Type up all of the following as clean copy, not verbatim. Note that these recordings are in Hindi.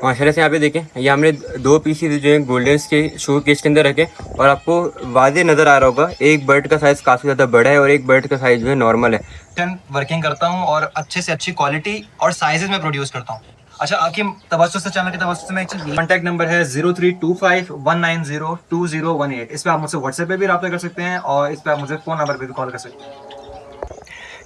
माशाल्लाह से यहाँ पे देखें, ये हमने दो पीसीज जो है गोल्डन्स के शो केस के अंदर रखे और आपको वाज़े नज़र आ रहा होगा, एक बर्ड का साइज़ काफ़ी ज़्यादा बड़ा है और एक बर्ड का साइज़ जो है नॉर्मल है। वर्किंग करता हूँ और अच्छे से अच्छी क्वालिटी और साइजेस में प्रोड्यूस करता हूँ। अच्छा, आपकी तवज्जो से चैनल की तवज्जो से मैं एक चीज़, कॉन्टैक्ट नंबर है 0325190218। इस पर आप मुझसे व्हाट्सएप पे भी रब्ता कर सकते हैं और इस पर आप मुझे फ़ोन नंबर पे भी कॉल कर सकते हैं।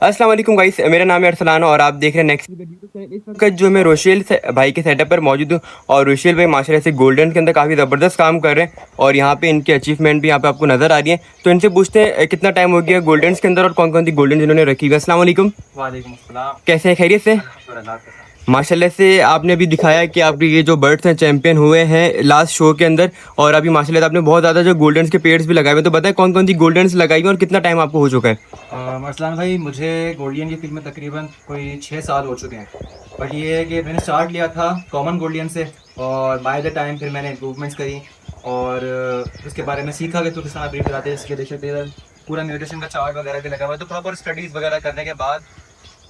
अस्सलाम वालेकुम गाइस, मेरा नाम है अरसलान और आप देख रहे हैं नेक्स्ट। इस वक्त जो मैं रोशेल भाई के सेटअप पर मौजूद हूँ और रोशेल भाई माशाल्लाह से गोल्डन के अंदर काफ़ी ज़बरदस्त काम कर रहे हैं और यहाँ पे इनकी अचीवमेंट भी यहाँ पे आपको नज़र आ रही है। तो इनसे पूछते हैं कितना टाइम हो गया गोल्डन्स के अंदर और कौन कौन सी गोल्डन जिन्होंने रखी हुई है। अस्सलाम वालेकुम। वालेकुम अस्सलाम। कैसे हैं, खैरियत से? अल्हम्दुलिल्लाह। माशाल्लाह से आपने अभी दिखाया कि आपके ये जो बर्ड्स हैं चैंपियन हुए हैं लास्ट शो के अंदर और अभी माशाल्लाह से आपने बहुत ज़्यादा जो गोल्डन्स के पेड्स भी लगाए हुए हैं। तो बताएं कौन कौन सी गोल्डन्स लगाई हुई हैं और कितना टाइम आपको हो चुका है? अरसलान भाई, मुझे गोल्डियन की फील्ड में तकरीबन कोई 6 साल हो चुके हैं। बट ये है कि मैंने स्टार्ट लिया था कॉमन गोल्डियन से और बाय द टाइम फिर मैंने इम्प्रूवमेंट्स करी और उसके बारे में सीखा कि तो किस तरह ब्रीड कराते हैं, इसके देखिए पूरा म्यूटेशन का चार्ट वगैरह भी लगा हुआ है। तो प्रॉपर स्टडीज़ वगैरह करने के बाद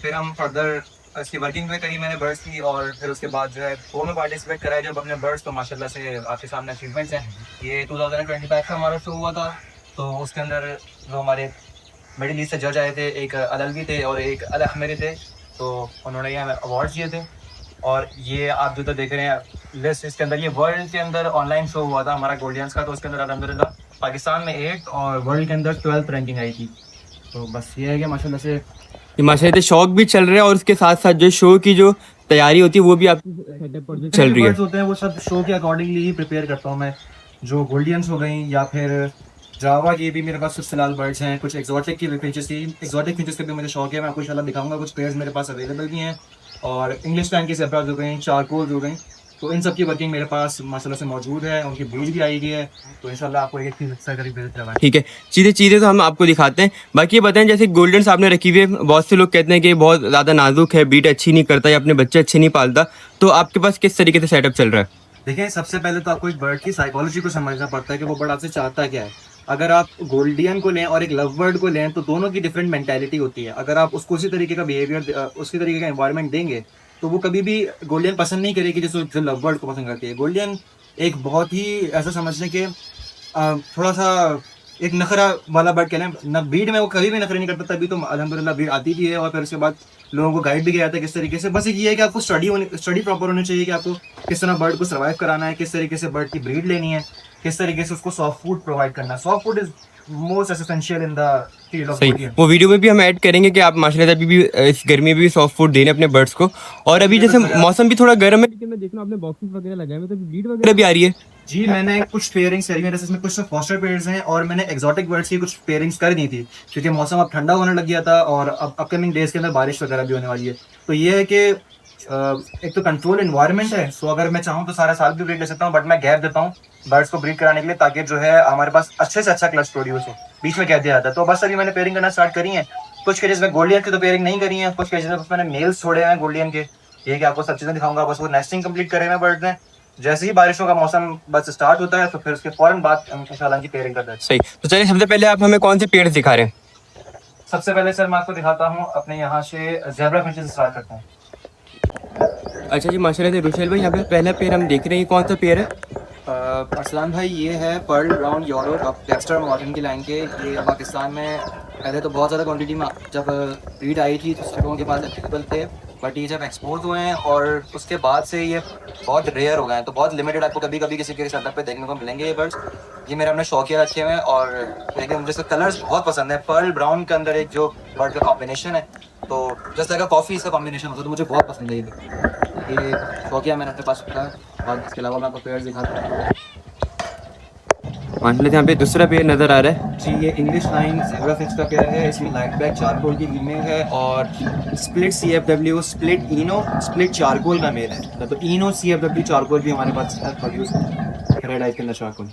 फिर हम फर्दर इसकी वर्किंग में करी मैंने बर्ड्स की और फिर उसके बाद जो है वो में पार्टिसिपेट करा है जब अपने बर्ड्स। तो माशाल्लाह से आपके सामने अचीवमेंट्स हैं। ये 2025 का हमारा शो हुआ था, तो उसके अंदर जो हमारे मिडिल ईस्ट से जज आए थे, एक अलवी थे और एक अल अहमरी थे, तो उन्होंने ये हमें अवार्ड दिए थे। और ये आप जो तो देख रहे हैं लिस्ट, इसके अंदर ये वर्ल्ड के अंदर ऑनलाइन शो हुआ था हमारा गोल्डियंस का, तो उसके अंदर अल्हम्दुलिल्लाह पाकिस्तान में 8 और वर्ल्ड के अंदर 12th रैंकिंग आई थी। तो बस ये है कि माशाल्लाह से ये माशाल्लाह से शौक भी चल रहा है और उसके साथ साथ जो शो की जो तैयारी होती है वो भी आपकी सेटअप पर जो चल रही है। birds होते हैं वो सब शो के अकॉर्डिंगली ही प्रिपेयर करता हूँ मैं। जो गोल्डियंस हो गई या फिर जावा की भी मेरे पास कुछ फिलहाल बर्ड्स हैं, कुछ एक्जॉटिक की फिंचेस थी। एक्जॉटिक फिंचेस का भी मुझे शौक है, मैं आपको इंशाल्लाह दिखाऊंगा। कुछ पेयर्स मेरे पास अवेलेबल भी हैं और इंग्लिश टैंक की ज़ेब्रास हो गई, चारकोल हो गई, तो इन सब की वर्किंग मेरे पास माशाल्लाह से मौजूद है। उनकी ब्रीड भी आई हुई है, तो इंशाल्लाह आपको एक चीज़ अच्छा करीब विजिट करवाएं। ठीक है, चीज़ें चीज़ें तो हम आपको दिखाते हैं। बाकी ये बताएं, जैसे गोल्डन्स आपने रखी हुई है, बहुत से लोग कहते हैं कि बहुत ज़्यादा नाजुक है, ब्रीड अच्छी नहीं करता या अपने बच्चे अच्छे नहीं पालता, तो आपके पास किस तरीके से सेटअप चल रहा है? देखिए, सबसे पहले तो आपको एक बर्ड की साइकोलॉजी को समझना पड़ता है कि वो बर्ड आपसे चाहता क्या है। अगर आप गोल्डियन को लें और एक लव बर्ड को लें तो दोनों की डिफरेंट मेंटालिटी होती है। अगर आप उसको उसी तरीके का बिहेवियर, उसी तरीके का एनवायरनमेंट देंगे तो वो कभी भी गोल्डियन पसंद नहीं करेगी जैसे जो लव बर्ड को पसंद करती है। गोल्डियन एक बहुत ही ऐसा समझ लें कि थोड़ा सा एक नखरा वाला बर्ड कह लें ना। ब्रीड में वो कभी भी नखरे नहीं करता, तभी तो अल्हम्दुलिल्लाह ब्रीड आती भी है और फिर उसके बाद लोगों को गाइड भी किया जाता है किस तरीके से। बस एक ये है कि आपको स्टडी प्रॉपर होनी चाहिए कि आपको किस तरह बर्ड को सर्वाइव कराना है, किस तरीके से बर्ड की ब्रीड लेनी है, किस तरीके से उसको सॉफ्ट फूड प्रोवाइड करना है। Soft food is most essential in the field of सही, गोल्डियन। वो वीडियो में भी हम ऐड करेंगे कि आप माशाल्लाह से अभी भी इस गर्मी में भी सॉफ्ट फूड देने अपने बर्ड्स को। और अभी जैसे मौसम भी थोड़ा गर्म है लेकिन मैं देख रहा हूँ आपने बॉक्सेस वगैरह लगाए हुए, तो ब्रीड वगैरह भी आ रही है। जी, मैंने कुछ पेयरिंग्स करी हैं, इसमें कुछ फॉस्टर पेयर्स हैं और मैंने एक्सोटिक बर्ड्स की कुछ पेयरिंग्स कर दी थी क्योंकि मौसम अब ठंडा होने लग गया था और अब अपकमिंग डेज के अंदर बारिश वगैरह भी होने वाली है। तो ये है कि एक तो कंट्रोल इन्वायरमेंट है, सो अगर मैं चाहूँ तो सारा साल भी ब्रीड ले सकता हूँ, बट मैं गैप देता हूँ बर्ड्स को ब्रीड कराने के लिए ताकि जो है हमारे पास अच्छे से अच्छा क्लच प्रोड्यूस हो। बीच में गैप दिया जाता है, तो बस अभी मैंने पेयरिंग करना स्टार्ट करी है। कुछ केजेस में गोल्डियन की तो पेयरिंग नहीं करी है, कुछ केजेस में मैंने मेल्स छोड़े हैं गोल्डियन के। ये कि आपको सब चीज़ें दिखाऊंगा। बस वो नेस्टिंग कंप्लीट करे हुए बर्ड्स हैं। जैसे ही बारिशों का मौसम बस स्टार्ट होता है तो फिर उसके फौरन बाद हम इंशाल्लाह की पेयरिंग करते हैं। सही, तो चलिए सबसे पहले आप हमें कौन से पेड़ दिखा रहे हैं? सबसे पहले सर मैं आपको दिखाता हूँ अपने यहाँ से ज़ेब्रा फिंचेस स्टार्ट करते हैं। अच्छा जी, माशाल्लाह से रुशैल भाई, यहाँ पे पहला पेड़ हम देख रहे हैं, ये कौन सा पेड़ है? अरसलान भाई, ये है pearl brown Europe of Dexter Morgan की लाइन के। ये पाकिस्तान में पहले तो बहुत ज़्यादा क्वांटिटी में जब ब्रीड आई थी तो लोगों के पास अवेलेबल थे, बट ये जब एक्सपोर्ट हुए हैं और उसके बाद से ये बहुत रेयर हो गए हैं, तो बहुत लिमिटेड आपको कभी कभी किसी के सेटअप पे देखने को मिलेंगे ये बर्ड्स। ये मेरे अपने शौकिया रखे हुए हैं और देखिए मुझे इसका कलर्स बहुत पसंद है। पर्ल ब्राउन के अंदर एक जो बर्ड का कॉम्बिनेशन है, तो जस्ट लाइक कॉफ़ी इसका कॉम्बिनेशन होता है, तो मुझे बहुत पसंद है ये शौकिया मैंने अपने पास रखा है। और इसके अलावा मैं आपको पेयर्स दिखाता हूँ। माशाल्लाह से यहाँ पे दूसरा पेड़ नज़र आ रहा है। जी, ये इंग्लिश लाइन ज़ेब्रा फिंच का पेयर है। इसमें लाइट ब्लैक चारकोल की फीमेल है और स्प्लिट CFW, स्प्लिट इनो, स्प्लिट चारकोल का मेल है। तो इनो CFW चारकोल भी हमारे पास प्रोड्यूस रेड आई के अंदर चारकोल।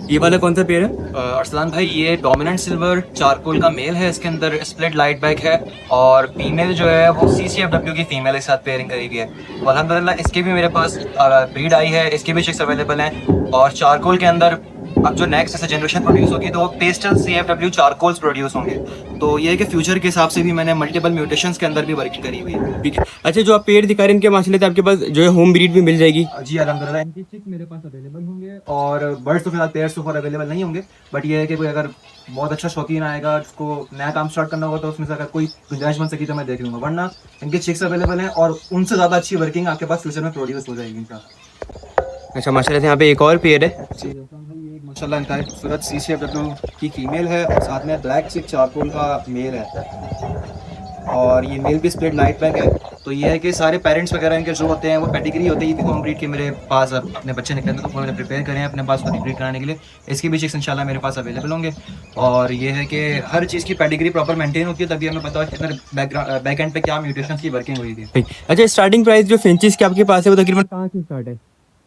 ये वाला कौन सा पेड़ है? अरसलान भाई, ये डोमिनेंट सिल्वर चारकोल का मेल है। इसके अंदर स्प्लिट लाइट बैक है और फीमेल जो है वो CCFW की फीमेल के साथ पेयरिंग करी गई है। तो अल्हम्दुलिल्लाह इसकी भी मेरे पास ब्रीड आई है, इसके भी चिक्स अवेलेबल हैं। और चारकोल के अंदर अब जो नेक्स्ट जैसे जनरेशन प्रोड्यूस होगी तो पेस्टल CFW चारकोल्स प्रोड्यूस होंगे। तो ये है कि फ्यूचर के हिसाब से भी मैंने मल्टीपल म्यूटेशंस के अंदर भी वर्किंग करी हुई है। ठीक है। अच्छा, जो आप पेड़ दिखा रहे हैं इनके माशाल्लाह से आपके पास जो है होम ब्रीड भी मिल जाएगी? जी अलहमदिल्ला इनकी चिक मेरे पास अवेलेबल होंगे और बर्ड्स तो फिलहाल पेयर्स तो फॉर अवेलेबल नहीं होंगे, बट ये है कि कोई अगर बहुत अच्छा शौकीन आएगा जिसको नया काम स्टार्ट करना होगा तो उसमें से अगर कोई गुंजाइश बन सकी तो मैं देख लूँगा, वरना इनके चिक्स अवेलेबल हैं और उनसे ज़्यादा अच्छी वर्किंग आपके पास फ्यूचर में प्रोड्यूस हो जाएगी इनका। अच्छा, माशाल्लाह से यहाँ पे एक और पेड़ है। जी ये एक माशाल्लाह इंतहाई खूबसूरत CCFW की फीमेल है और साथ में ब्लैक चिक चारकोल का मेल है और ये मेल भी स्प्लिट लाइट बैक है। तो ये है कि सारे पेरेंट्स वगैरह इनके जो होते हैं वो पेडिग्री होते हैं, ये होम ब्रीड के मेरे पास अब अपने बच्चे निकले थे तो वो मैंने प्रिपेयर करें अपने पास खुद ब्रीड कराने के लिए। इसकी भी चिक्स इंशाल्लाह मेरे पास अवेलेबल होंगे और ये है कि हर चीज़ की पेडिग्री प्रॉपर मेंटेन होती है, तभी हमें पता है किधर बैक एंड पे क्या म्यूटेशन की वर्किंग हुई थी। अच्छा, स्टार्टिंग प्राइस जो फिंचेस के आपके पास है वो तकरीबन कहाँ से स्टार्ट है?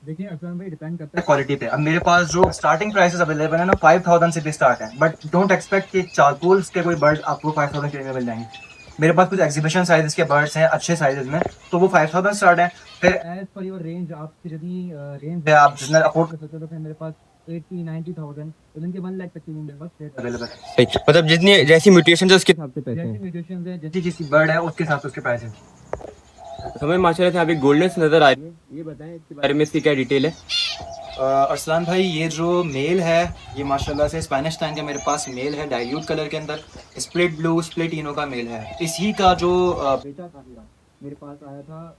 देखिए अफसान भाई डिपेंड करता है क्वालिटी पे। अब मेरे पास जो स्टार्टिंग प्राइसेस अवेलेबल है ना 5000 से भी स्टार्ट है, बट डोंट एक्सपेक्ट कि चारकोल्स के कोई बर्ड आपको 5000 के में मिल जाएंगे। मेरे पास कुछ एग्जीबिशन साइजेस के बर्ड्स हैं अच्छे साइजेस में, तो वो 5000 स्टार्ट है। फिर एज पर योर रेंज आपकी यदि रेंज है आप जितना अफोर्ड कर सकते हो तो फिर मेरे पास 80-90,000 इवन के 1 लाख तक के भी मेरे पास रेट अवेलेबल है। मतलब जितनी जैसी म्यूटेशन है उसके हिसाब से पैसे जैसी हैं। म्यूटेशन है जैसी जिसकी बर्ड है उसके साथ उसके प्राइस है। हमें माशाल्लाह से यहाँ पे गोल्डन नजर आ रही है, ये बताएं इसके बारे में, इसकी क्या डिटेल है? अरसलान भाई ये जो मेल है ये माशाल्लाह से स्पेनिश टैंग का मेरे पास मेल है डाइल्यूट कलर के अंदर, स्प्लिट ब्लू स्प्लिट इनो का मेल है। इसी का जो बेटा था मेरे पास आया था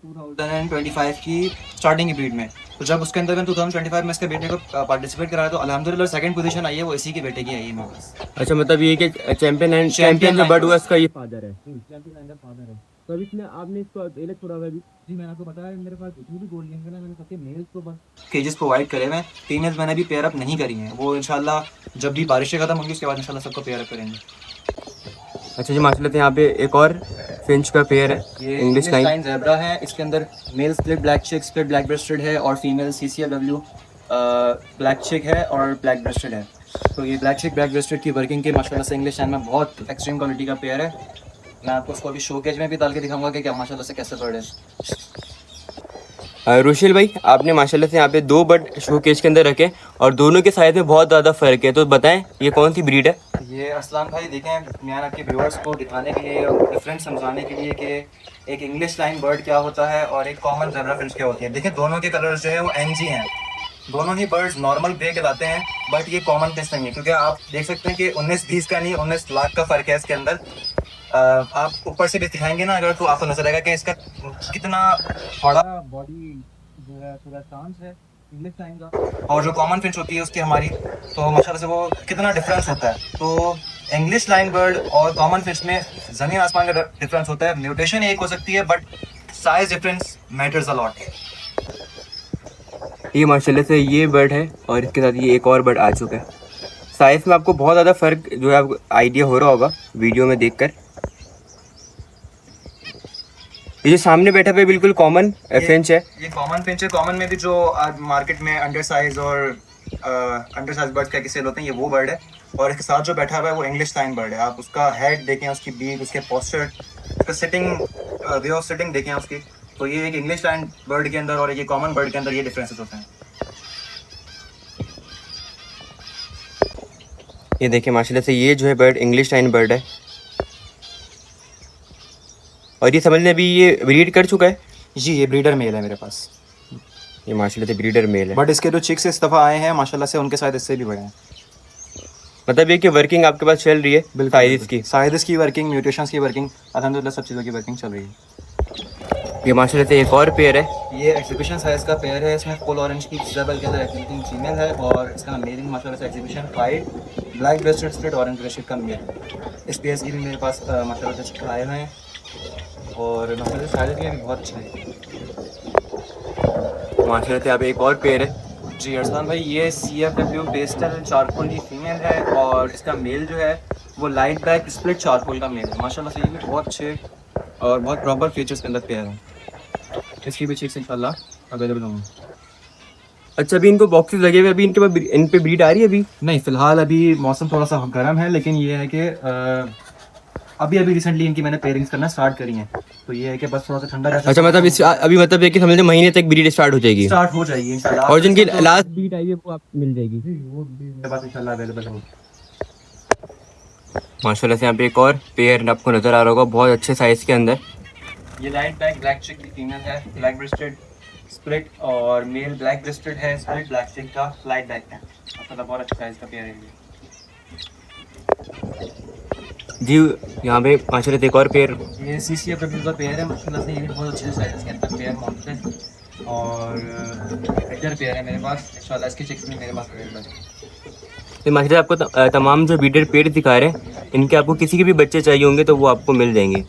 2025 की स्टार्टिंग की ब्रीड में, तो जब उसके अंदर मैं 2025 में इसके बेटे को पार्टिसिपेट कराया तो अल्हम्दुलिल्लाह सेकंड पोजीशन आई है, वो इसी के बेटे की आई है मेरे पास। अच्छा, मतलब ये कि चैंपियन जो बर्ड हुआ उसका ये फादर है। चैंपियन एंड फादर है। तो अभी इसमें आपने इसको अकेले छोड़ा हुआ है अभी? जी मैंने आपको बताया मेरे पास जितनी भी गोल्डियन है ना मैंने सबके मेल्स को बस केजेस प्रोवाइड करे हुए हैं, फीमेल्स मैंने अभी पेयर अप नहीं करी हैं, वो इंशाल्लाह जब भी बारिशें खत्म होंगी उसके बाद इंशाल्लाह सबको पेयर अप करेंगे। अच्छा जी, माशाल्लाह से यहाँ पे एक और फिंच का पेयर है, ये इंग्लिश लाइन। ज़ेब्रा है, इसके अंदर मेल स्प्लिट ब्लैक चिक स्प्लिट ब्लैक ब्रेस्टेड है और फीमेल CCFW ब्लैक चिक है और ब्लैक ब्रेस्टेड है। तो ये ब्लैक चिक ब्लैक ब्रेस्टेड की वर्किंग के माशाल्लाह से इंग्लिश लाइन में बहुत एक्सट्रीम क्वालिटी का पेयर है। मैं आपको उसको अभी शोकेज में भी डाल के दिखाऊंगा कि क्या माशाल्लाह से कैसे बर्ड है। रुशील भाई, आपने माशाल्लाह से यहाँ पे 2 बर्ड शोकेज के अंदर रखे और दोनों के साइज में बहुत ज़्यादा फ़र्क है, तो बताएं ये कौन सी ब्रीड है? ये असलान भाई देखें मैं आपके व्यूअर्स को दिखाने के लिए और डिफरेंस समझाने के लिए कि एक इंग्लिश लाइन बर्ड क्या होता है और एक कॉमन ज़ेब्रा फिंच क्या होती है। देखें दोनों के कलर्स जो है वो NG हैं, दोनों ही बर्ड्स नॉर्मल ग्रे कहलाते हैं, बट ये कॉमन फिंच नहीं है क्योंकि आप देख सकते हैं कि 19-20 का नहीं 19 लाख का फ़र्क है इसके अंदर। आप ऊपर से भी दिखाएंगे ना अगर तो आपको नजर आएगा कि इसका कितना बड़ा बॉडी जो है पूरा चांस है इंग्लिश लाइन का, और जो कॉमन फिंच होती है उसकी हमारी तो माशाल्लाह से वो कितना डिफरेंस होता है। तो इंग्लिश लाइन बर्ड और कॉमन फिंच में ज़मीन आसमान का डिफरेंस होता है। म्यूटेशन एक हो सकती है but size difference matters a lot. ये माशाल्लाह से ये बर्ड है और इसके साथ ये एक और बर्ड आ चुका है। साइज़ में आपको बहुत ज़्यादा फ़र्क जो है आपको आइडिया हो रहा होगा वीडियो में देखकर। ये जो सामने बैठा हुआ बिल्कुल कॉमन फिंच है। ये कॉमन फिंच है। कॉमन में भी जो मार्केट में अंडर साइज और अंडर साइज बर्ड क्या सेल होते हैं, ये वो बर्ड है। और इसके साथ जो बैठा हुआ है वो इंग्लिश लाइन बर्ड है। आप उसका हेड देखें, उसकी बीक, उसके पोस्चर, उसका सिटिंग वे ऑफ सिटिंग देखें उसकी। तो ये एक इंग्लिश लाइन बर्ड के अंदर और ये कॉमन बर्ड के अंदर ये डिफरेंसेस होते हैं। ये देखिए माशाल्लाह से ये जो है बर्ड इंग्लिश लाइन बर्ड है और ये समझ लें अभी ये ब्रीड कर चुका है। जी ये ब्रीडर मेल है मेरे पास। ये माशाल्लाह से ब्रीडर मेल है, बट इसके जो चिक्स इस दफ़ा आए हैं माशाल्लाह से उनके साथ इससे भी बड़े हैं। मतलब ये कि वर्किंग आपके पास चल रही है साइज़ की वर्किंग, म्यूटेशंस की वर्किंग, अल्हम्दुलिल्लाह सब चीज़ों की वर्किंग चल रही है। ये माशाल्लाह से एक और पेयर है। ये एग्जीबिशन साइज़ का पेयर है, इसमें फुल ऑरेंज की डबल के अंदर एक्टिविटी फीमेल है और इसका मेलिंग माशाल्लाह से exhibition white black rested split orange rested का मेल है। इस पेयर की भी मेरे पास माशाल्लाह से चिक्स आए हुए हैं और माशाल्लाह से साइज़ भी बहुत अच्छा है। माशाल्लाह से यहाँ पे एक और पेयर है। जी अरसलान भाई, ये CFW पेस्टल चारकोल की फीमेल है और इसका मेल जो है वो लाइट बैक स्प्लिट चारकोल का मेल है। माशाल्लाह से ये भी बहुत अच्छे और बहुत प्रॉपर फीचर्स के अंदर पेयर है। इसकी भी चिक्स इंशाल्लाह अवेलेबल होंगे। अच्छा, अभी इनको बॉक्सेस लगे हुए, अभी इनके पास इन पे ब्रीड आ रही है? अभी नहीं, फ़िलहाल अभी मौसम थोड़ा सा गर्म है, लेकिन ये है कि अभी अभी रिसेंटली इनकी मैंने पेयरिंग्स करना स्टार्ट करी हैं। तो ये है कि बस थोड़ा सा ठंडा अच्छा मतलब इस अभी मतलब ये कि समझ लो महीने तक ब्रीड स्टार्ट हो जाएगी स्टार्ट हो जाएगी इंशाल्लाह। और जिनकी लास्ट ब्रीड आई है वो आपको मिल जाएगी मेरे पास इंशाल्लाह अवेलेबल होगी। माशाल्लाह से। यहाँ पे एक और पेयर आपको नज़र आ रहा होगा बहुत अच्छे साइज़ के अंदर। ये लाइट ब्लैक ब्लैक चिक की फीमेल है, ब्लैक ब्रेस्टेड स्प्लिट, और मेल ब्लैक ब्रेस्टेड है, स्प्लिट ब्लैक चिक का लाइट ब्लैक है। मतलब बहुत अच्छा साइज का पेयर है ये। जी यहाँ पे माशाल्लाह से एक और पेयर। ये CCF का पेयर है, माशाल्लाह से ये भी बहुत अच्छे साइज के अंदर पेयर मौजूद है। और हेडर पेयर है मेरे पास, इंशाल्लाह इसके चिक्स भी मेरे पास अवेलेबल है। तो माशाल्लाह आपको तमाम जो ब्रीडर पेयर दिखा रहे हैं इनके आपको किसी के भी बच्चे चाहिए होंगे तो वो आपको मिल जाएंगे।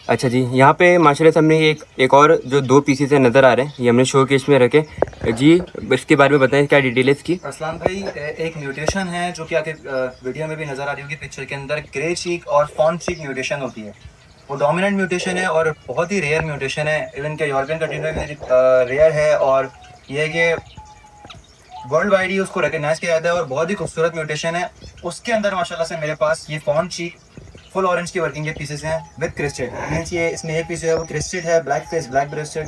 अच्छा जी यहाँ पे माशाल्लाह से हमने एक और जो 2 पीसेस है नज़र आ रहे हैं ये हमने शो केस में रखे जी। इसके बारे में बताएं क्या डिटेल है इसकी। अरसलान भाई एक म्यूटेशन है जो कि आपके वीडियो में भी नज़र आ रही होगी पिक्चर के अंदर, ग्रे चीक और फॉन चीक म्यूटेशन होती है। वो डोमिनेंट म्यूटेशन है और बहुत ही रेयर म्यूटेशन है, इवन के यूरोपियन कंट्री में भी रेयर है। और ये है कि वर्ल्ड वाइड ही उसको रिकगनाइज किया जाता है और बहुत ही खूबसूरत म्यूटेशन है। उसके अंदर माशाल्लाह से मेरे पास ये फॉन चीक फुल ऑरेंज की वर्किंग के पीसेस हैं विद क्रिस्टेड, मीन्स ये इसमें एक पीस है वो क्रिस्टेड है, black face black rested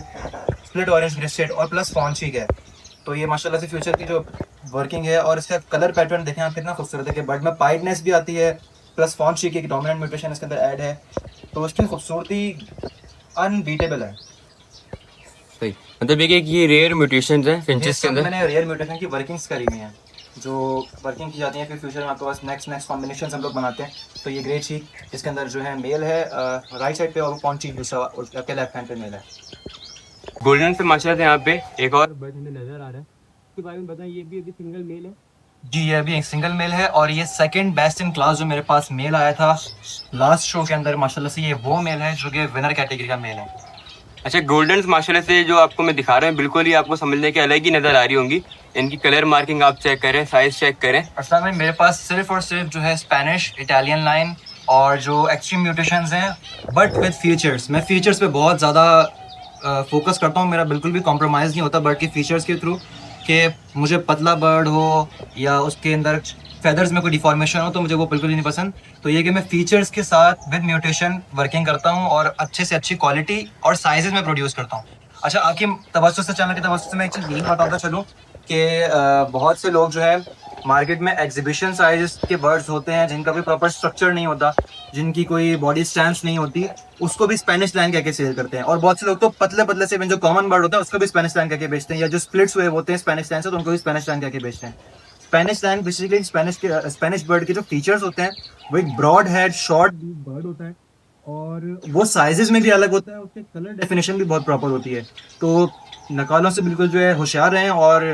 split orange rested और प्लस फॉन चीक है। तो ये माशाल्लाह से फ्यूचर की जो वर्किंग है और इसका कलर पैटर्न देखें आप कितना खूबसूरत है कि बर्ड में पाइडनेस भी आती है, प्लस फॉन चीक एक डोमिनेंट म्यूटेशन इसके अंदर ऐड है। तो उसकी खूबसूरती अनबीटेबल है। सही मतलब ये रेयर म्यूटेशंस हैं फिंचेस के अंदर। मैंने रेयर म्यूटेशन की वर्किंग्स करी हुई हैं जो वर्किंग की जाती हैं, फिर फ्यूचर में आपके पास नेक्स्ट कॉम्बिनेशन हम लोग बनाते हैं। तो ये ग्रे चीक इसके अंदर जो है मेल है राइट साइड पे, और फॉन चीक दूसरा आपके लेफ्ट हैंड पे मेल है। गोल्डन से माशाल्लाह से यहाँ पे एक और बर्ड हमें नज़र आ रहा है इसके बारे में बताएं। ये भी अभी सिंगल मेल है जी, ये अभी एक सिंगल मेल है और ये सेकंड बेस्ट इन क्लास जो मेरे पास मेल आया था लास्ट शो के अंदर, माशाल्लाह से ये वो मेल है जो कि विनर कैटेगरी का मेल है। अच्छा गोल्डन माशाल्लाह से जो आपको मैं दिखा रहा हूँ बिल्कुल ही आपको समझने के अलग ही नज़र आ रही होंगी। इनकी कलर मार्किंग आप चेक करें, साइज चेक करें। असल में मेरे पास सिर्फ और सिर्फ जो है स्पेनिश इटालियन लाइन और जो एक्सट्रीम म्यूटेशंस हैं बट विद फीचर्स। मैं फीचर्स पे बहुत ज़्यादा फोकस करता हूँ, मेरा बिल्कुल भी कॉम्प्रोमाइज़ नहीं होता बर्ड के फीचर्स के थ्रू कि मुझे पतला बर्ड हो या उसके अंदर फेदर्स में कोई डिफॉर्मेशन हो तो मुझे वो बिल्कुल ही नहीं पसंद। तो ये कि मैं फीचर्स के साथ विद म्यूटेशन वर्किंग करता हूँ और अच्छे से अच्छी क्वालिटी और साइजेस में प्रोड्यूस करता हूँ। अच्छा आपकी तवज्जो से, चैनल की तवज्जो से मैं एक चीज़ यही बताता चलूँ कि बहुत से लोग जो है मार्केट में एग्जीबिशन साइज के बर्ड्स होते हैं जिनका कोई प्रॉपर स्ट्रक्चर नहीं होता, जिनकी कोई बॉडी स्टैंप्स नहीं होती, उसको भी स्पेनिश लाइन कह के सेल करते हैं। और बहुत से लोग तो पतले पतले से जो कॉमन बर्ड होता है उसको भी स्पेनिश लाइन कह के बेचते हैं, या जो स्प्लिट्स हुए होते हैं स्पेनिश लाइन से तो उनको भी स्पेनिश लाइन कह के बेचते हैं। Spanish line basically Spanish bird के जो फीचर्स होते हैं वो एक ब्रॉड हेड शॉर्ट बर्ड होता है और वो साइजेस में भी अलग होता है, उसके कलर डेफिनेशन भी बहुत प्रॉपर होती है। तो नकालों से बिल्कुल जो है होशियार रहें। और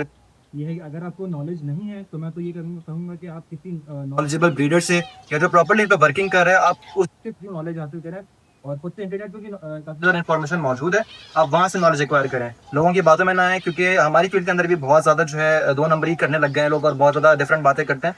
ये है कि अगर आपको नॉलेज नहीं है तो मैं तो ये कहूँगा कि आप किसी नॉलेजेबल ब्रीडर से या जो प्रॉपर्ली पे वर्किंग कर रहे हैं आप उससे थ्रू नॉलेज हासिल करें। और खुद से इंटरनेट पर भी काफ़ी ज़्यादा इन्फॉर्मेशन मौजूद है, आप वहाँ से नॉलेज एक्वायर करें, लोगों की बातों में ना आए, क्योंकि हमारी फील्ड के अंदर भी बहुत ज़्यादा जो है 2 नंबरी करने लग गए हैं लोग और बहुत ज़्यादा डिफरेंट बातें करते हैं।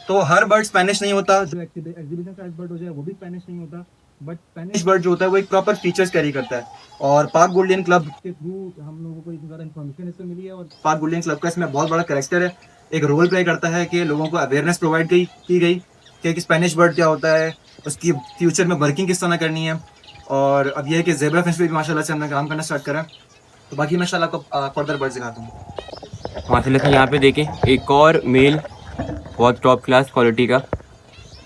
तो हर बर्ड स्पेनिश नहीं होता, जो एग्जीबिशन साइज बर्ड हो जाए वो भी स्पेनिश नहीं होता, बट स्पेनिश बर्ड जो होता है वो एक प्रॉपर फीचर्स कैरी करता है। और पाक गोल्डन क्लब के थ्रू हम लोगों को इतनी ज़्यादा इन्फॉर्मेशन इससे मिली है और पाक गोल्डन क्लब का इसमें बहुत बड़ा कैरेक्टर है, एक रोल प्ले करता है कि लोगों को अवेयरनेस प्रोवाइड की गई कि स्पेनिश बर्ड क्या होता है, उसकी फ्यूचर में वर्किंग किस तरह करनी है। और अब यह है कि ज़ेब्रा फिश पे भी माशाल्लाह से हमने काम करना स्टार्ट करा। तो बाकी मैं इंशाल्लाह आपको फर्दर बर्ड दिखाता हूँ। माशाल्लाह से यहाँ पे देखें एक और मेल बहुत टॉप क्लास क्वालिटी का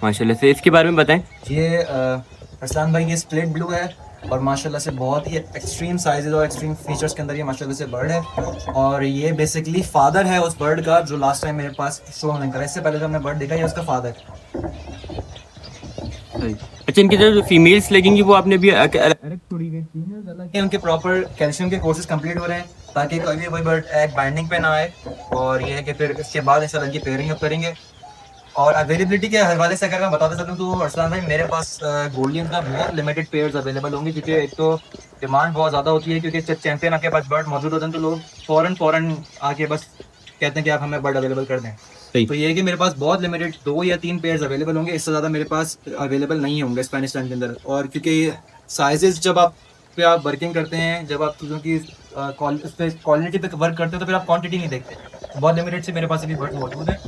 माशाल्लाह से। इसके बारे में बताएं। ये अरसलान भाई ये स्प्लिट ब्लू है और माशाल्लाह से बहुत ही एक्सट्रीम साइजेस और एक्सट्रीम फीचर्स के अंदर ये माशाल्लाह से बर्ड है। और ये बेसिकली फादर है उस बर्ड का जो लास्ट टाइम मेरे पास शो होने का, इससे पहले जो हमने बर्ड देखा ये उसका फादर है। अच्छा इनकी जो फीमेल्स लगेंगी वो आपने भी अलग छोड़ी गई, उनके प्रॉपर कैल्शियम के कोर्सेज कंप्लीट हो रहे हैं ताकि कभी कोई बर्ड एग बाइंडिंग पे ना आए। और ये है कि फिर इसके बाद इंशाल्लाह इनकी पेयरिंग अप करेंगे। और अवेलेबिलिटी के हवाले से अगर मैं बताता चलूँ तो अरसलान भाई मेरे पास गोल्डियन का बहुत लिमिटेड पेयर्स अवेलेबल होंगे, क्योंकि एक तो डिमांड बहुत ज़्यादा होती है, क्योंकि जब चैंपियन आपके पास बर्ड मौजूद होते हैं तो लोग फ़ौरन आके बस कहते हैं कि आप हमें बर्ड अवेलेबल कर दें। तो ये है कि मेरे पास बहुत लिमिटेड 2 या 3 पेयर्स अवेलेबल होंगे, इससे ज़्यादा मेरे पास अवेलेबल नहीं होंगे स्पेनिश लाइन के अंदर। और क्योंकि साइजेस जब आप वर्किंग करते हैं, जब आप चीज़ों की क्वालिटी पे वर्क करते हो तो फिर आप क्वांटिटी नहीं देखते। बहुत लिमिटेड से मेरे पास अभी बर्ड मौजूद है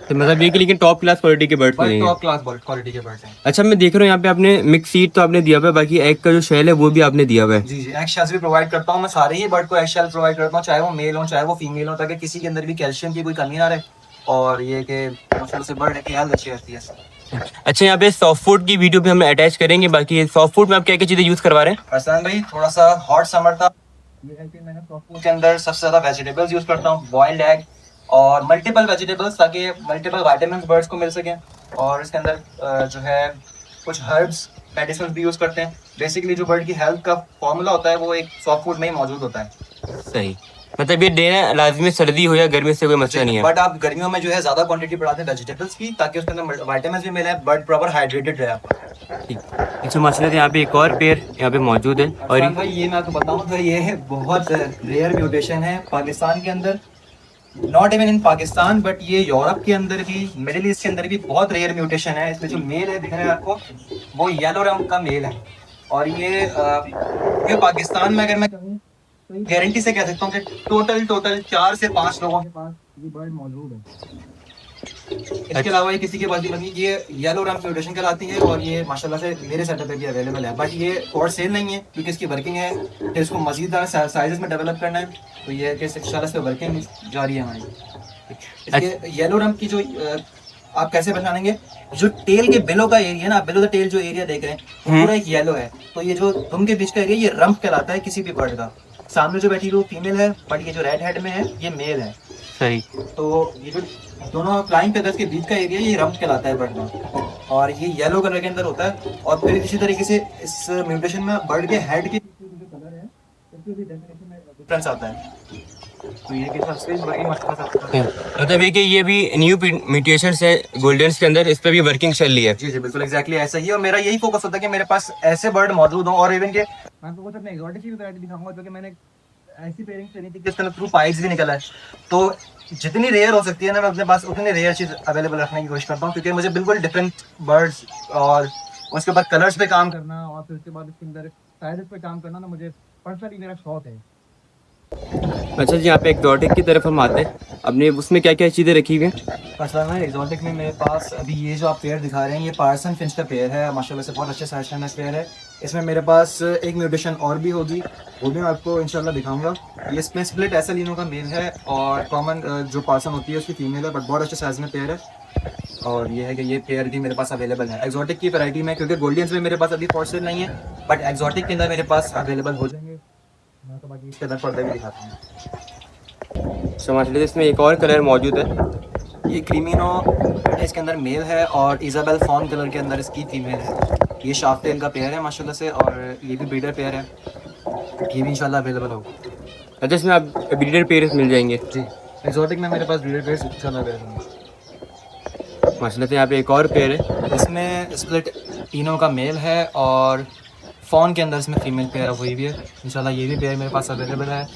तो मतलब ये कि लेकिन टॉप क्लास क्वालिटी के बर्ड्स बट नहीं है। टॉप क्लास क्वालिटी के बर्ड्स हैं। अच्छा, मैं देख रहा हूँ यहाँ पे आपने मिक्स सीड तो आपने दिया हुआ है, बाकी एग का जो शेल है वो भी आपने दिया हुआ है। जी जी, एग शेल्स भी प्रोवाइड करता हूँ मैं, सारे ही बर्ड को एग शेल प्रोवाइड करता हूँ, चाहे वो मेल हो चाहे वो फीमेल हो, ताकि किसी के अंदर भी कैल्शियम की कोई कमी ना रहे, और ये कि माशाल्लाह से बर्ड की हेल्थ अच्छी रहती है। अच्छा, यहाँ पे सॉफ्ट फूड की वीडियो भी हम अटैच करेंगे। बाकी सॉफ्ट फूड में आप क्या क्या चीज़ें यूज़ करवा रहे हैं? अरसलान भाई, थोड़ा सा हॉट समर था, ये है कि मैंने सॉफ्ट फूड के अंदर सबसे ज़्यादा वेजिटेबल्स यूज़ करता हूँ, बॉइल्ड एग और मल्टीपल वेजिटेबल्स, ताकि मल्टीपल वाइटामिन बर्ड्स को मिल सकें। और इसके अंदर जो है कुछ हर्ब्स मेडिसिन भी यूज़ करते हैं। बेसिकली जो बर्ड की हेल्थ का फॉर्मूला होता है वो एक सॉफ्ट फूड में ही मौजूद होता है। सही, मतलब ये देना लाजमी, सर्दी हो या गर्मी से कोई मसला नहीं है। बट आप गर्मियों में जो है ज़्यादा क्वांटिटी बढ़ाते हैं वेजिटेबल्स की, ताकि उसके अंदर वाइटामिन भी मिले, बर्ड प्रॉपर हाइड्रेटेड रहे आपका। ठीक। अच्छा माशाल्लाह से यहाँ पे एक और पेड़ यहाँ पे मौजूद है। और और भाई ये मैं आपको बताऊं तो ये है बहुत रेयर म्यूटेशन है पाकिस्तान के अंदर, not even in Pakistan but ये यूरोप के अंदर भी, मिडिल ईस्ट के अंदर भी बहुत रेयर म्यूटेशन है। इसमें जो मेल है दिख रहा है आपको, वो येलो रंग का मेल है, और ये पाकिस्तान में अगर मैं कहूँ तो गारंटी से कह सकता हूँ कि टोटल 4 से 5 लोगों के पास ये बर्ड मौजूद है। इसके अलावा ये किसी के पास भी नहीं, ये येलो रंग म्यूटेशन कहलाती है, और ये माशाल्लाह से मेरे सेटअप पे भी अवेलेबल है, बट ये फॉर सेल नहीं है क्योंकि इसकी वर्किंग है, फिर इसको मजीद साइजेस में डेवलप करना है, तो ये है कि इंशाल्लाह से वर्किंग जारी है हमारी। इसके येलो रंग की जो आप कैसे पहचानेंगे, जो टेल के बिलो का एरिया ना, बिलो द टेल जो एरिया देख रहे हैं वो पूरा एक येलो है, तो ये जो दुम के बीच का एरिया ये रंप कहलाता है किसी भी बर्ड का। सामने जो बैठी वो फीमेल है, बट ये जो रेड हेड में है ये मेल है। सही। तो ये जो दोनों फ्लाइंग फेदर्स के बीच का एरिया ये रंप कहलाता है बर्ड में, और ये येलो कलर के अंदर होता है। और फिर इसी तरीके से इस म्यूटेशन में बर्ड के हेड के जो कलर है उसके भी डेफिनेशन में डिफरेंस आता है। तो ये कि सबसे बड़ी मसला मतलब ये कि ये भी न्यू म्यूटेशंस है गोल्डन्स के अंदर, इस पे भी वर्किंग चल रही है। जी जी बिल्कुल एग्जैक्टली ऐसा ही है, और मेरा यही फोकस होता है कि मेरे पास ऐसे बर्ड मौजूद हों, और इवन के मैं आपको कुछ अपने एक्सोटिक की वैरायटी दिखाऊंगा, क्योंकि मैंने ऐसी पेयरिंग करी थी जिसके अंदर थ्रू पाइट्स भी निकला है। तो जितनी रेयर हो सकती है ना, मैं अपने पास उतनी रेयर चीज़ अवेलेबल रखने की कोशिश करता हूँ, क्योंकि मुझे बिल्कुल डिफरेंट बर्ड्स और उसके बाद कलर्स पे काम करना, और फिर उसके बाद उसके अंदर साइजेस पे काम करना ना, मुझे पर्सनली मेरा शौक है। अच्छा जी, यहाँ पे एक्सोटिक की तरफ हम आते हैं, अपने उसमें क्या क्या चीज़ें रखी हुई हैं? असल में एक्सोटिक में मेरे पास अभी ये जो आप पेयर दिखा रहे हैं ये पार्सन फिंच का पेयर है, माशाल्लाह से बहुत अच्छे साइज में पेयर है। इसमें मेरे पास एक म्यूटेशन और भी होगी, वो भी मैं आपको इंशाल्लाह दिखाऊंगा। ये इसमें स्प्लिट एसएलिनो का मेल है, और कॉमन जो पार्सन होती है उसकी फीमेल है, बट बहुत अच्छे साइज में पेयर है। और ये है कि ये पेयर भी मेरे पास अवेलेबल है एक्सोटिक की वैरायटी में, क्योंकि गोल्डियंस में मेरे पास अभी फॉर सेल नहीं है, बट एक्सोटिक के अंदर मेरे पास अवेलेबल हो जाएंगे। मैं तो बाकी इसके अंदर पर्दे भी दिखाता हूँ। माशाल्लाह इसमें एक और कलर मौजूद है, ये क्रीमिनो इसके अंदर मेल है, और इजाबेल फॉन कलर के अंदर इसकी फीमेल है। ये शाफ्टेल का पेयर है माशाल्लाह से, और ये भी ब्रीडर पेयर है, ये भी इंशाल्लाह अवेलेबल होगा। अच्छा इसमें आप ब्रीडर पेयर्स मिल जाएंगे? जी एक्सोटिक में मेरे पास ब्रीडर पेयर इंशाल्लाह अवेलेबल होंगे। माशाल्लाह से यहाँ पे एक और पेयर है, इसमें स्प्लिट टीनो का मेल है, और फ़ॉन के अंदर इसमें फीमेल पेयर हुई भी है, इंशाल्लाह ये भी पेयर मेरे पास अवेलेबल है।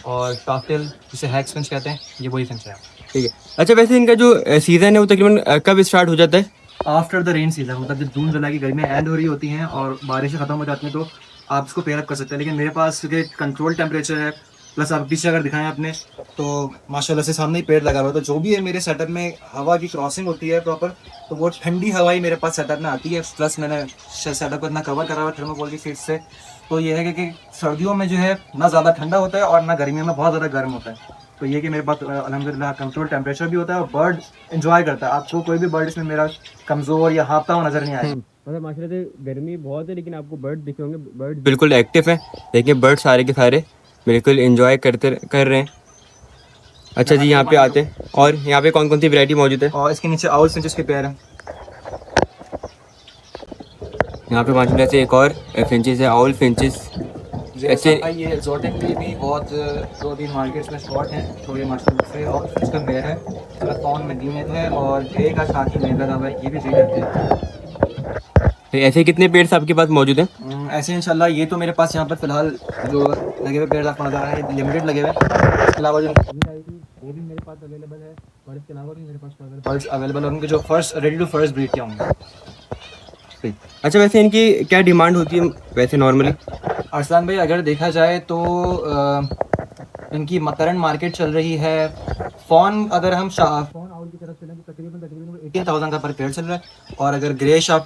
और काफ्टेल जिसे हैक्स फिंच कहते हैं, ये वही फिंच है। ठीक है। अच्छा वैसे इनका जो सीज़न है वो तकरीबन कब स्टार्ट हो जाता है? आफ्टर द रेन सीजन, मतलब जब जून जुलाई की गर्मियाँ एंड हो रही होती हैं और बारिशें ख़त्म हो जाती हैं, तो आप इसको पेयर अप कर सकते हैं। लेकिन मेरे पास क्योंकि कंट्रोल टेम्परेचर है, प्लस आप पीछे अगर दिखाएं अपने, तो माशाल्लाह से सामने ही पेड़ लगा हुआ है, तो जो भी है मेरे सेटअप में हवा की क्रॉसिंग होती है प्रॉपर, तो वो ठंडी हवा ही मेरे पास सेटअप में आती है। प्लस मैंने सेटअप को इतना कवर करा हुआ है थर्मोकोल की शीट से, तो ये है कि सर्दियों में जो है ना ज़्यादा ठंडा होता है और ना गर्मियों में बहुत ज़्यादा गर्म होता है। तो ये कि मेरे पास अल्हम्दुलिल्लाह कंट्रोल टेम्परेचर भी होता है, और बर्ड इंजॉय करता है। आपको कोई भी बर्ड इसमें मेरा कमज़ोर या हाफता हुआ नज़र नहीं आएगा। मतलब माशाल्लाह से गर्मी बहुत है, लेकिन आपको बर्ड दिखे होंगे, बर्ड बिल्कुल एक्टिव है। देखिए बर्ड सारे के सारे बिल्कुल एंजॉय कर रहे हैं। अच्छा जी, यहाँ पे आते हैं, और यहाँ पे कौन कौन सी वैरायटी मौजूद है? और इसके नीचे आउल फिंचेस के पेयर हैं। यहाँ पे माशाल्लाह से एक और फिंचेस है, आउल फिंचेस। ऐसे ये एक्सोटिक भी बहुत 2-3 मार्केट्स में स्पॉट हैं, तो ये माशाल्लाह से आउल फिंच का पेयर है, कौन मदीने है, और ग्रे का साथ ही मेल लगा हुआ है, ये भी ब्रीडर है। तो ऐसे कितने पेड्स आपके पास मौजूद हैं? ऐसे इंशाल्लाह ये तो मेरे पास यहाँ पर फिलहाल जो लगे हुए पेड़ आपको नजर आ रहे हैं लिमिटेड लगे हुए हैं। इसके अलावा जो वो भी मेरे पास अवेलेबल है, और इसके अलावा भी मेरे पास बर्ड्स अवेलेबल होंगे जो first ready to first breed के होंगे। अच्छा वैसे इनकी क्या डिमांड होती है वैसे नॉर्मली? अरसलान भाई अगर देखा जाए तो इनकी करंट मार्केट चल रही है, फ़ॉन अगर हम फ़ॉन आउल की तरफ चलें तो तकरीबन 18,000 का पर पेयर चल रहा है। और अगर grey sharp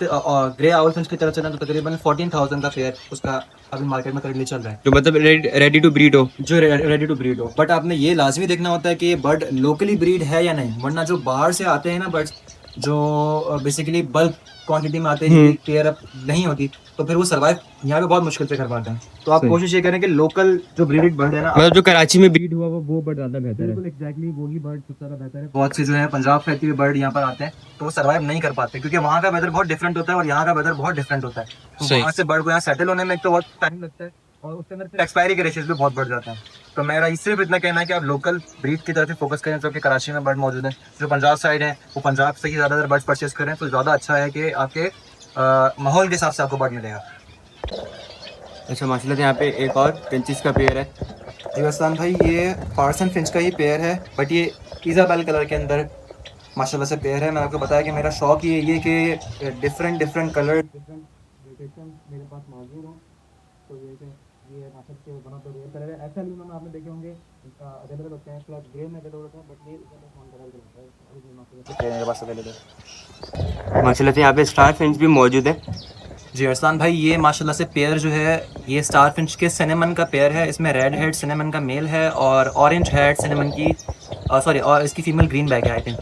grey owl Finch की तरफ चलना तो तकरीबन 14,000 का पेयर उसका अभी मार्केट में करंटली चल रहा है, जो मतलब रेडी टू ब्रीड हो। जो रेडी टू ब्रीड हो। बट आपने ये लाजमी देखना होता है कि ये बर्ड लोकली ब्रीड है या नहीं, वरना जो बाहर से आते हैं ना बर्ड्स, जो बेसिकली बल्क क्वांटिटी में आते हैं, जिनकी पेयर अप नहीं होती, तो फिर वो सर्वाइव यहाँ पे बहुत मुश्किल से कर पाते हैं। तो आप सही। कोशिश ये करें कि लोकल जो ब्रीडेड बर्ड है ना, मतलब जो कराची में ब्रीड हुआ वो बर्ड ज्यादा बेहतर है। बिल्कुल एग्जैक्टली वही बर्ड सबसे ज़्यादा बेहतर है। बहुत से जो है पंजाब फैक्ट्री के बर्ड यहाँ पर आते हैं तो वो सर्वाइव नहीं कर पाते, क्योंकि वहाँ का वेदर बहुत डिफरेंट होता है और यहाँ का वेदर बहुत डिफरेंट होता है। तो सही। वहाँ से बर्ड को यहाँ सेटल होने में एक तो बहुत टाइम लगता है, और उसके अंदर फिर एक्सपायरी के रेशेस भी बहुत बढ़ जाते हैं। तो मेरा सिर्फ इतना कहना है कि आप लोकल ब्रीड की तरफ फोकस करें, जो कि कराची में बर्ड मौजूद है, जो पंजाब साइड है, वो पंजाब से ही ज़्यादातर बर्ड परचेज करें तो ज़्यादा अच्छा है कि आपके माहौल के हिसाब से आपको बर्ड मिलेगा। अच्छा माशाल्लाह से यहाँ पे एक और फिंचिस का पेयर है। दिवस्तान भाई, ये पार्सन फिंच का ही पेयर है, बट ये इजाबेल कलर के अंदर माशाल्लाह से पेयर है। मैंने आपको बताया कि मेरा शौक ये कि डिफरेंट कलर डिफरेंट वेरिएशन मेरे पास मौजूद हो। तो ये माशाल्लाह से one of the rare colour है। ऐसा भी उन्होंने आपने देखे होंगे अवेलेबल होते हैं, प्लस ग्रे में अवेलेबल होते हैं, बट ये नॉन कलर के होता है मेरे पास अवेलेबल। माशाल्लाह से यहाँ पे स्टार फिंच भी मौजूद है। जी अरसान भाई, ये माशाल्लाह से पेयर जो है ये स्टार फिंच के सिनेमन का पेयर है। इसमें रेड हेड सिनेमन का मेल है और ऑरेंज हेड सिनेमन की सॉरी और इसकी फीमेल ग्रीन बैग है आई थिंक।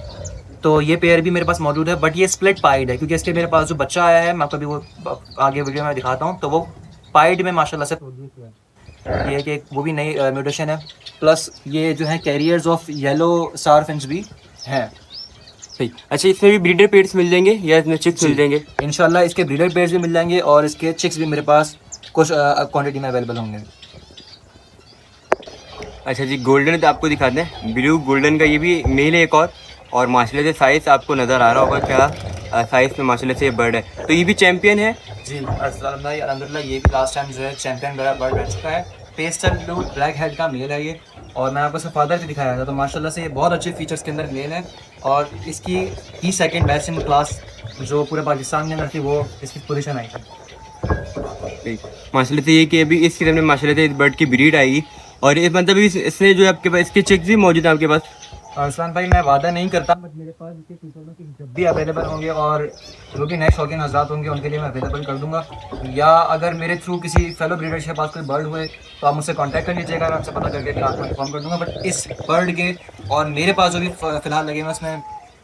तो ये पेयर भी मेरे पास मौजूद है, बट ये स्प्लिट पाइड है, क्योंकि इसके मेरे पास जो बच्चा आया है मैं आपको अभी वो आगे वीडियो में दिखाता हूँ, तो वो पाइड में माशाल्लाह से प्रोड्यूस हुआ है। ये कि वो भी नई म्यूटेशन है। प्लस ये जो है carriers of yellow star Finch भी हैं। सही। अच्छा इसमें भी ब्रीडर पेयर्स मिल जाएंगे या इसमें चिक्स मिल जाएंगे? इंशाल्लाह इसके ब्रीडर पेयर्स भी मिल जाएंगे और इसके चिक्स भी मेरे पास कुछ क्वांटिटी में अवेलेबल होंगे। अच्छा जी गोल्डन तो आपको दिखाते हैं, ब्लू गोल्डन का ये भी मेल है एक और माशाल्लाह से साइज़ आपको नज़र आ रहा होगा क्या साइज़ में माशाल्लाह से ये बर्ड है। तो ये भी चैम्पियन है। जी अल्हम्दुलिल्लाह, ये भी लास्ट टाइम जो है चैंपियन मेरा बर्ड रह चुका है। पेस्टल ब्लू ब्लैक हेड का मेल है ये, और मैं आपको इसका फादर भी दिखाया था। तो माशाल्लाह से ये बहुत अच्छे फीचर्स के अंदर मेल है, और इसकी ही सेकंड बेस्ट इन क्लास जो पूरे पाकिस्तान के अंदर थी वो इसकी पोजीशन आई थी। माशाल्लाह से ये कि अभी इस किस्म में माशाल्लाह से इस बर्ड की ब्रीड आएगी, और ये मतलब इसमें जो है आपके पास इसके चिक्स भी मौजूद है आपके पास। अरसलान भाई, मैं वादा नहीं करता, बट मेरे पास इसके फीचर्स की जब भी अवेलेबल होंगे और जो भी नए शौकीन हजरात होंगे उनके लिए मैं अवेलेबल कर दूंगा। या अगर मेरे थ्रू किसी फेलो ब्रीडर के पास कोई बर्ड हुए तो आप मुझसे कांटेक्ट कर लीजिएगा, मैं आपसे पता करके फिर आपको इन्फॉर्म कर दूंगा। बट इस बर्ड के और मेरे पास जो भी फ़िलहाल लगे हैं उसमें,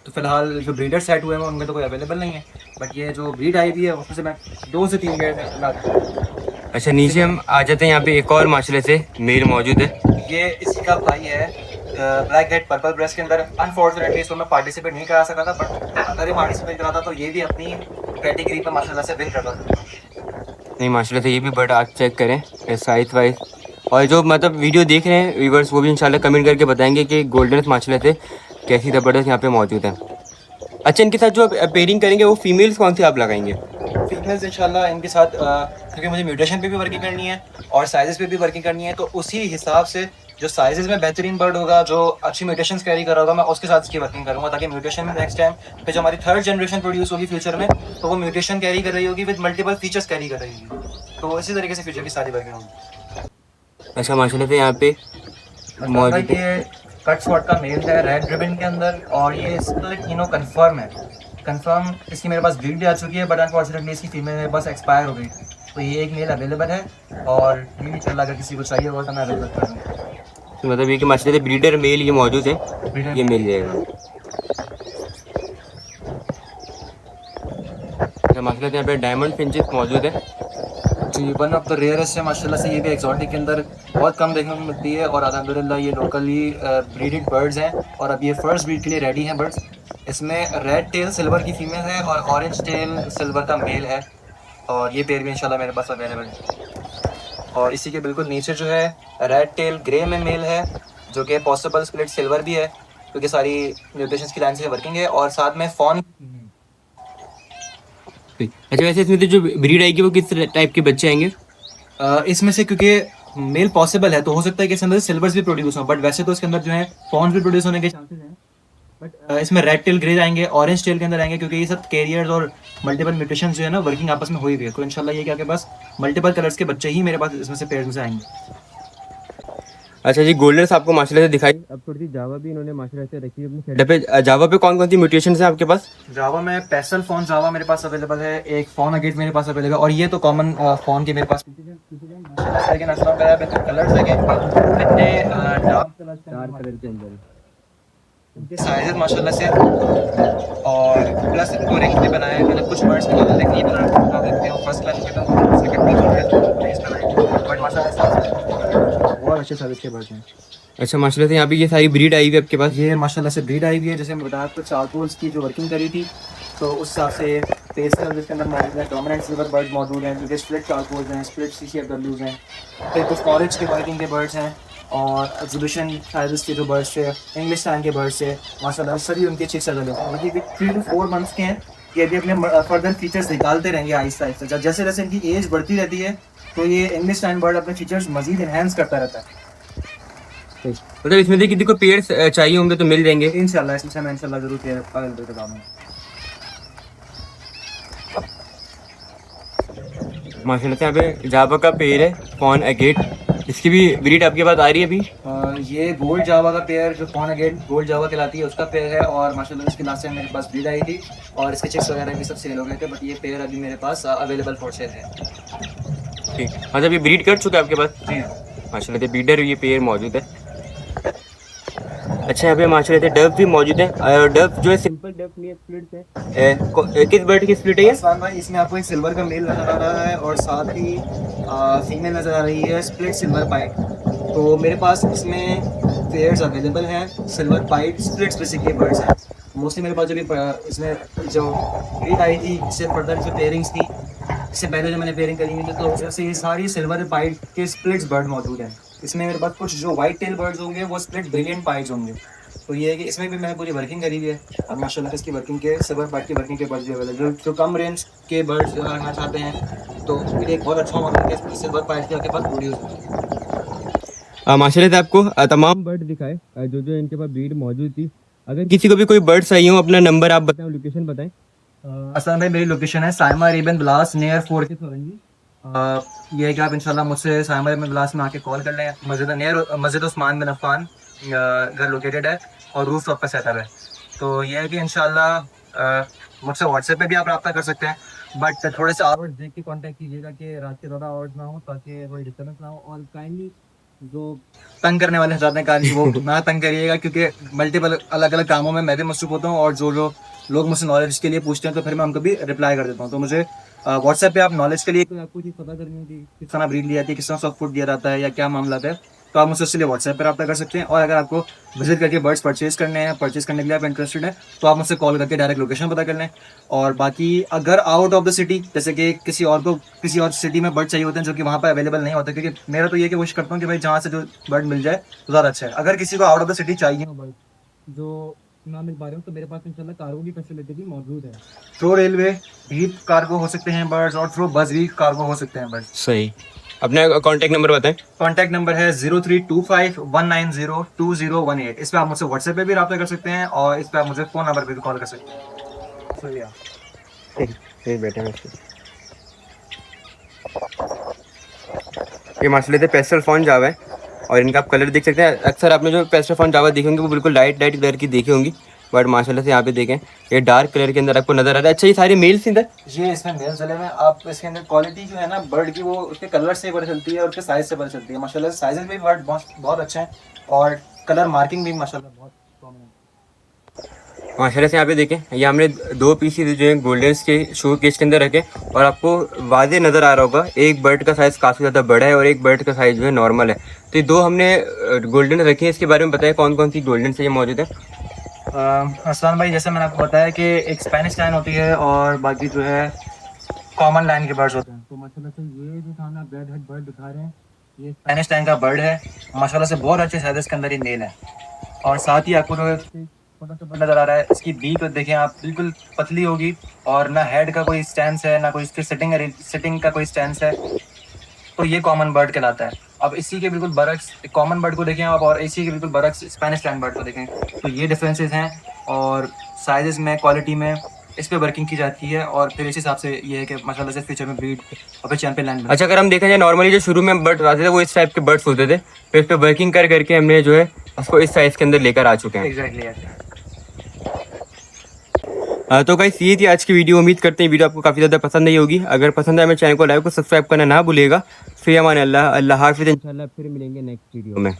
तो फिलहाल जो ब्रीडर सेट हुए हैं उनमें तो कोई अवेलेबल नहीं है, बट ये जो ब्रीड आई हुई है उसमें से मैं 2 से 3 पेयर। अच्छा नीचे हम आ जाते हैं, यहाँ पे एक और माशाल्लाह से मेल मौजूद है। ये इसी का भाई है ब्लैक हेड पर्पल ब्रेस्ट के अंदर। अनफॉर्चुनेटली इसको मैं पार्टिसिपेट नहीं करा सका था, बट अगर ये पार्टिसिपेट करा था तो ये भी अपनी कैटेगरी पर माशाल्लाह से विन करता था। नहीं माशाल्लाह से ये भी बर्ड आप चेक करें साइज वाइज, और जो मतलब वीडियो देख रहे हैं व्यूवर्स वो भी इंशाल्लाह कमेंट करके बताएंगे कि गोल्डन माशाल्लाह से कैसी ज़बरदस्त यहाँ पे मौजूद है। अच्छा इनके साथ जो पेयरिंग करेंगे वो फीमेल्स कौन सी आप लगाएंगे? फीमेल्स इंशाल्लाह इनके साथ क्योंकि मुझे म्यूटेशन पे भी वर्किंग करनी है और साइजेस पे भी वर्किंग करनी है, तो उसी हिसाब से जो साइजेस में बेहतरीन बर्ड होगा, जो अच्छी म्यूटेशंस कैरी कर रहा होगा, मैं उसके साथ इसकी वर्किंग करूँगा, ताकि म्यूटेशन में नेक्स्ट टाइम फिर जो हमारी थर्ड जनरेशन प्रोड्यूस होगी फ्यूचर में, तो वो म्यूटेशन कैरी कर रही होगी विद मल्टीपल फीचर्स कैरी कर रही होगी। तो इसी तरीके से फ्यूचर की सारी वर्किंग होगी। अच्छा माशाल्लाह से यहाँ पे मौजूद है। ये कट स्पॉट का मेल है रेड रिबन के अंदर, और ये स्प्लिट इनो कंफर्म है। कंफर्म इसकी मेरे पास ब्रीड भी आ चुकी है, बट अनफॉर्चुनेटली इसकी फीमेल मेरे पास एक्सपायर हो गई। तो ये एक मेल अवेलेबल है, और ये भी चल, अगर किसी को चाहिए होगा तो मैं अवेलेबल कर दूँगा। तो मतलब ये कि माशाल्लाह से ब्रीडर मेल ये मौजूद है, ये मिल जाएगा। अच्छा माशाल्लाह से यहाँ पे डायमंड फिंचेस मौजूद है। जी वन ऑफ द रेयरेस्ट है माशाल्लाह से, ये भी एक्सोटिक के अंदर बहुत कम देखने को मिलती है, और अल्हम्दुलिल्लाह ये लोकली ब्रीडेड बर्ड्स हैं, और अब ये फर्स्ट ब्रीड के लिए रेडी हैं बर्ड्स। इसमें रेड टेल सिल्वर की फीमेल है और ऑरेंज टेल सिल्वर का मेल है, और ये पेयर भी इंशाल्लाह मेरे पास अवेलेबल है। और इसी के बिल्कुल नीचे जो है रेड टेल ग्रे में मेल है, जो कि पॉसिबल स्प्लिट सिल्वर भी है, क्योंकि सारी म्यूटेशंस की लाइन से वर्किंग है, और साथ में फॉन। अच्छा वैसे इसमें तो जो ब्रीड आएगी वो किस टाइप के बच्चे आएंगे? इसमें से क्योंकि मेल पॉसिबल है तो हो सकता है कि इसके अंदर सिल्वर्स भी प्रोड्यूस हो, बट वैसे तो इसके अंदर जो है फॉन्स भी प्रोड्यूस होने के चांसेस हैं। बट इसमें रेड टेल ग्रे आएंगे, ऑरेंज टेल के अंदर आएंगे, क्योंकि ये सब कैरियर्स और मल्टीपल म्यूटेशन जो है ना वर्किंग आपस में हुई हुई है। तो इंशाल्लाह ये क्या, आपके पास मल्टीपल कलर्स के बच्चे ही मेरे पास इसमें से पेयर में से आएंगे। अच्छा जी, गोल्डन्स आपको माशाल्लाह से दिखाई, अब थोड़ी सी जावा भी इन्होंने माशाल्लाह से रखी है अपने सेटअप पे। जावा पे कौन कौन सी म्यूटेशन है आपके पास? जावा में पेस्टल फोन जावा मेरे पास अवेलेबल है, एक फोन अगेट मेरे पास अवेलेबल है, और ये तो कॉमन फोन के मेरे पास लेकिन असला मेरा पे कलर्स देखें इतने डार्क कलर के अंदर। इनके साइजेस माशाल्लाह से, और प्लस इनको रिंग भी बनाया है। मैंने कुछ वर्ड्स निकाला लेकिन ये बना देते हैं फर्स्ट क्लास के तो सेकंड क्लास बट माशाल्लाह से बहुत अच्छे सर्विस के बर्ड्स हैं। अच्छा माशाल्लाह से यहाँ पे ये सारी ब्रीड आई हुई है आपके पास? ये माशाल्लाह से ब्रीड आई हुई है, जैसे मैं बताया आपको चारकोल्स की जो वर्किंग करी थी, तो उस हिसाब से पेस्टल जिसके अंदर मौजूद है, डोमिनेंट सिल्वर बर्ड मौजूद हैं, जो कि स्प्लिट चारकोल्स हैं, स्प्लिट CCFWs हैं, फिर कुछ ऑरेंज के वर्किंग के बर्ड्स हैं, और एग्जीबिशन साइजेस के जो बर्ड्स थे, इंग्लिश टाइम के बर्ड्स थे, माशाल्लाह सभी उनके चिक्स अवेलेबल हैं। ये भी 3 to 4 मंथ्स के हैं। ये भी अपने फर्दर फीचर्स निकालते रहेंगे आहिस्ता आहिस्ता, जैसे जैसे इनकी एज बढ़ती रहती है तो ये इंग्लिश टाइम बर्ड अपने फीचर्स मजीद इन्हेंस करता रहता है। मतलब इसमें से किसी को पेयर्स चाहिए होंगे तो मिल जाएंगे? इंशाल्लाह इसमें से मैं इंशाल्लाह जरूर पेयर अवेलेबल कराऊंगा। माशाल्लाह से यहाँ पे जावा का पेड़ है, फोन अगेट, इसकी भी ब्रीड आपके पास आ रही है अभी? ये गोल्ड जावा का पेयर जो फोन अगेन गोल्ड जावा कहलाती है उसका पेयर है, और माशाल्लाह इसकी लास्ट टाइम मेरे पास ब्रीड आई थी और इसके चिक्स वगैरह भी सब सेल हो गए थे, बट ये पेयर अभी मेरे पास अवेलेबल फॉर सेल है। ठीक, मतलब ये ब्रीड कर चुका है आपके पास? जी माशाल्लाह से ब्रीडर ये पेयर मौजूद है। अच्छा, यहाँ पे माशाल्लाह से डव भी मौजूद है, और डव जो है सिंपल डव नहीं है, स्प्लिट्स है। किस बर्ड की स्प्लिट है ये? आसमान भाई, इसमें आपको एक सिल्वर का मेल नज़र आ रहा है और साथ ही फीमेल नज़र आ रही है स्प्लिट सिल्वर पाइट। तो मेरे पास इसमें पेयर्स अवेलेबल हैं, सिल्वर पाइट स्प्लिट स्पेसिफिक बर्ड्स हैं। मोस्टली मेरे पास जो भी इसमें जो ब्रीड आई थी, इससे फर्दर जो पेयरिंग्स थी, इससे पहले जो मैंने पेयरिंग करी हुई थी, तो जैसे ये सारी सिल्वर पाइट के स्प्लिट्स बर्ड मौजूद हैं। इसमें मेरे पास कुछ जो वाइट टेल बर्ड्स होंगे वो स्प्लिट ब्रिलियंट पाइट्स होंगे। तो ये है कि इसमें भी मैंने पूरी वर्किंग करी हुई है, और माशाल्लाह से इसकी वर्किंग के सिल्वर पाइट की वर्किंग के बर्ड्स भी अवेलेबल, जो कम रेंज के बर्ड्स रखना चाहते हैं तो फिर एक बहुत अच्छा मॉडल है सिल्वर पाइट के आपके पास प्रोड्यूस। माशाल्लाह से आपको तमाम बर्ड दिखाए जो जो इनके पास ब्रीड मौजूद थी। अगर किसी को भी कोई बर्ड चाहिए हो, अपना नंबर आप बताएं, लोकेशन बताएं। असल में मेरी लोकेशन है साइमा अरेबियन विलास नियर फोर्ट के फौरंगी। ये है कि आप इंशाल्लाह मुझसे साइमा अरेबियन विलास में आके कॉल कर लें। मस्जिद नियर मस्जिद उस्मान बिन अफ़ान घर लोकेटेड है, और रूफ टॉप पे सेटअप है। तो ये है कि इंशाल्लाह मुझसे व्हाट्सएप पे भी आप रब्ता कर सकते हैं, बट थोड़े से आवर्स देख के कांटेक्ट कीजिएगा कि रात के ज़्यादा आवर्स ना हो, ताकि कोई डिस्टर्बेंस ना हो, और काइंडली जो तंग करने वाले हजरात ने कहा वो ना तंग करिएगा, क्योंकि मल्टीपल अलग अलग कामों में मैं भी मसरूफ होता हूँ, और जो जो लोग मुझसे नॉलेज के लिए पूछते हैं तो फिर मैं उनको भी रिप्लाई कर देता हूँ। तो मुझे व्हाट्सएप पे आप नॉलेज के लिए कोई आपको चीज़ पता करनी होगी, किस तरह ब्रीड ली जाती है, किस तरह सॉफ्ट फूड दिया जाता है, या क्या मामला है, तो आप मुझसे उसके लिए व्हाट्सएप पर रब्ता कर सकते हैं। और अगर आपको विजिट करके बर्ड्स परचेज करने हैं, परचेज करने के लिए आप इंटरेस्टेड हैं, तो आप मुझसे कॉल करके डायरेक्ट लोकेशन पता कर लें। और बाकी अगर आउट ऑफ द सिटी, जैसे कि किसी और सिटी में बर्ड चाहिए होते हैं जो कि वहाँ पर अवेलेबल नहीं होते, क्योंकि मेरा तो ये कि कोशिश करता हूँ कि भाई जहाँ से जो बर्ड मिल जाए तो ज़्यादा अच्छा है। अगर किसी को आउट ऑफ द सिटी चाहिए हो बर्ड जो ना मिल पा रहे हो, तो मेरे पास इंशाल्लाह कार्गो की फैसिलिटी भी मौजूद है। थ्रू रेलवे भी कार्गो हो सकते हैं बर्ड्स, और थ्रू बस भी कार्गो हो सकते हैं बर्ड्स। सही, अपना कॉन्टैक्ट नंबर बताएं। कॉन्टैक्ट नंबर है 0325190208। इस पर आप मुझसे व्हाट्सएप पे भी रब्ता कर सकते हैं, और इस पर आप मुझे फ़ोन नंबर पे भी कॉल कर सकते हैं। बैठे हैं ये माशाल्लाह से पेस्टल फोन जावा है, और इनका आप कलर देख सकते हैं। अक्सर आपने जो पेस्टल फोन जावा देखे होंगे वो बिल्कुल लाइट कलर की देखे होंगी, बट माशाल्लाह से यहाँ पे देखें ये डार्क कलर के अंदर आपको नजर आ रहा है। अच्छा, ये सारे मेल्स इधर? ये इसमें मेल चले में आप इसके अंदर क्वालिटी जो है ना बर्ड की, वो उसके कलर से पता चलती है और उसके साइज से पता चलती है। माशाल्लाह साइजेस भी बर्ड बहुत अच्छे हैं, और कलर मार्किंग भी माशाल्लाह बहुत prominent। माशाल्लाह से यहाँ पे देखें, ये हमने 2 पीसेस जो है गोल्डन्स के शो केस के अंदर रखे, और आपको वाज़े नज़र आ रहा होगा एक बर्ड का साइज़ काफ़ी ज़्यादा बड़ा है और एक बर्ड का साइज़ जो है नॉर्मल है। तो ये 2 हमने गोल्डन रखे हैं, इसके बारे में बताया कौन कौन सी गोल्डन से ये मौजूद है? असलान भाई, जैसे मैंने आपको बताया कि एक स्पेनिश लाइन होती है और बाकी जो है कॉमन लाइन के बर्ड्स होते हैं। तो माशाल्लाह से ये जो सामने आप रेड हेड बर्ड दिखा रहे हैं, ये स्पेनिश लाइन का बर्ड है। माशाल्लाह से बहुत अच्छे साइज के अंदर ये मेल है, और साथ ही आपको जो छोटा सा बर्ड नज़र आ रहा है, इसकी बीक देखें आप, बिल्कुल पतली होगी, और ना हेड का कोई स्टैंड है, ना कोई इसके सिटिंग का कोई स्टैंड है। तो ये कॉमन बर्ड कहलाता है। अब इसी के बिल्कुल बरक्स कॉमन बर्ड को देखें आप, और इसी के बिल्कुल बरक्स स्पेनिश लैंड बर्ड को देखें, तो ये डिफरेंसेस हैं, और साइजेस में, क्वालिटी में, इस पे वर्किंग की जाती है और फिर इस हिसाब से ये है कि माशाल्लाह से फ्यूचर में ब्रीड और चैंपियन लाइन अच्छा, अगर हम देखा जाए नॉर्मली जो शुरू में बर्ड्स आते थे वो इस टाइप के बर्ड्स होते थे, फिर इस पे वर्किंग कर करके हमने जो है उसको इस साइज़ के अंदर लेकर आ चुके हैं। एग्जैक्टली। तो गाइस ये थी आज की वीडियो। उम्मीद करते हैं वीडियो आपको काफ़ी ज़्यादा पसंद आई होगी। अगर पसंद आए मेरे चैनल को लाइक और सब्सक्राइब करना ना भूलिएगा। फिर अमान अल्लाह, अल्लाह हाफिज़। इंशाल्लाह फिर मिलेंगे नेक्स्ट वीडियो में।